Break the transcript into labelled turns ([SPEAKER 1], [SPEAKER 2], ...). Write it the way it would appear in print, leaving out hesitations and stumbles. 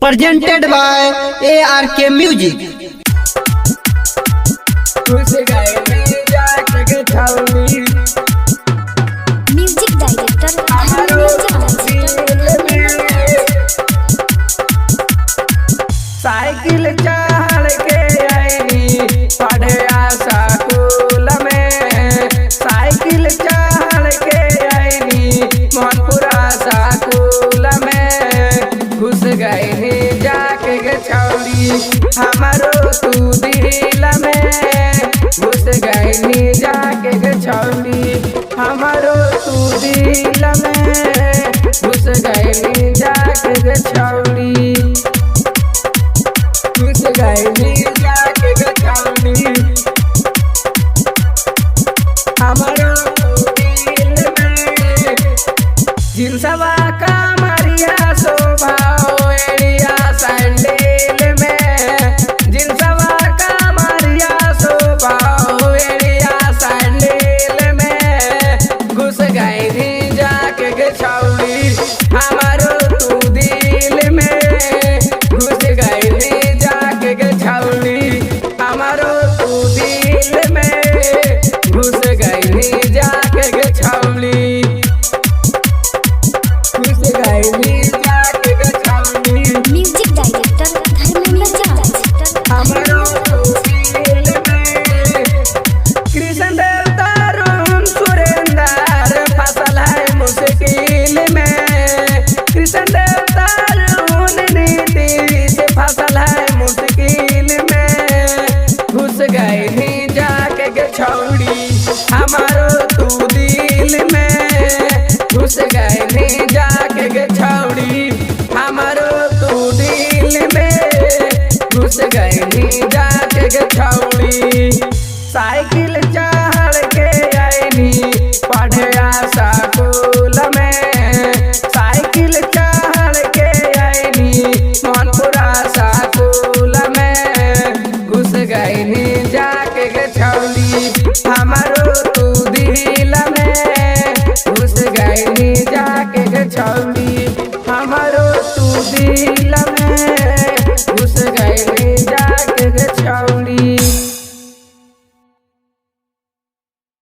[SPEAKER 1] presented by ARK Music।
[SPEAKER 2] Music director
[SPEAKER 3] cycle चढ़ के आईनी पढ़े स्कूल में, साइकिल चढ़ के आईनी मोहनपुरा स्कूल में। घुस गई जाके गे छौरी हमारो तू दिल में, घुस गई जाके गे छौरी हमारो तू दिल में, घुस गई जाके गे छौरी, घुस गई जाके गे छौरी हमारो तू दिल में। जिनसवा का मारिया शोभा एरिया सैंडल में, जिनसवा का मारिया शोभा एरिया सैंडल में। घुस गई जाके गे छौरी हमारो तू दिल में, घुस गई जाके गे छौरी हमारो तू दिल में, घुस गई जाके गे छौरी, घुस गई जाके गे छौरी
[SPEAKER 2] म्यूजिक डायरेक्टर
[SPEAKER 3] हमारो तू दिल में। कृष्ण देव तरुण सुरेंद्र फसल है मुश्किल में, कृष्ण देव तरुण नीतीश फसल है मुश्किल में। घुस गई जाके गे छौरी हमारो तू दिल में, घुस गई जाके गे छौरी हमारो तू दिल में, घुस गई जाके गे छौरी। साइकिल चढ़ के आईनी पढ़े स्कूल में, साइकिल चढ़ के आईनी मोहनपुरा स्कूल में। घुस गई जाके गे छौरी हमारो तू दिल में, घुस गई जाके गे छौरी हमारो तू दिल में, घुस गई जाके गे छौरी।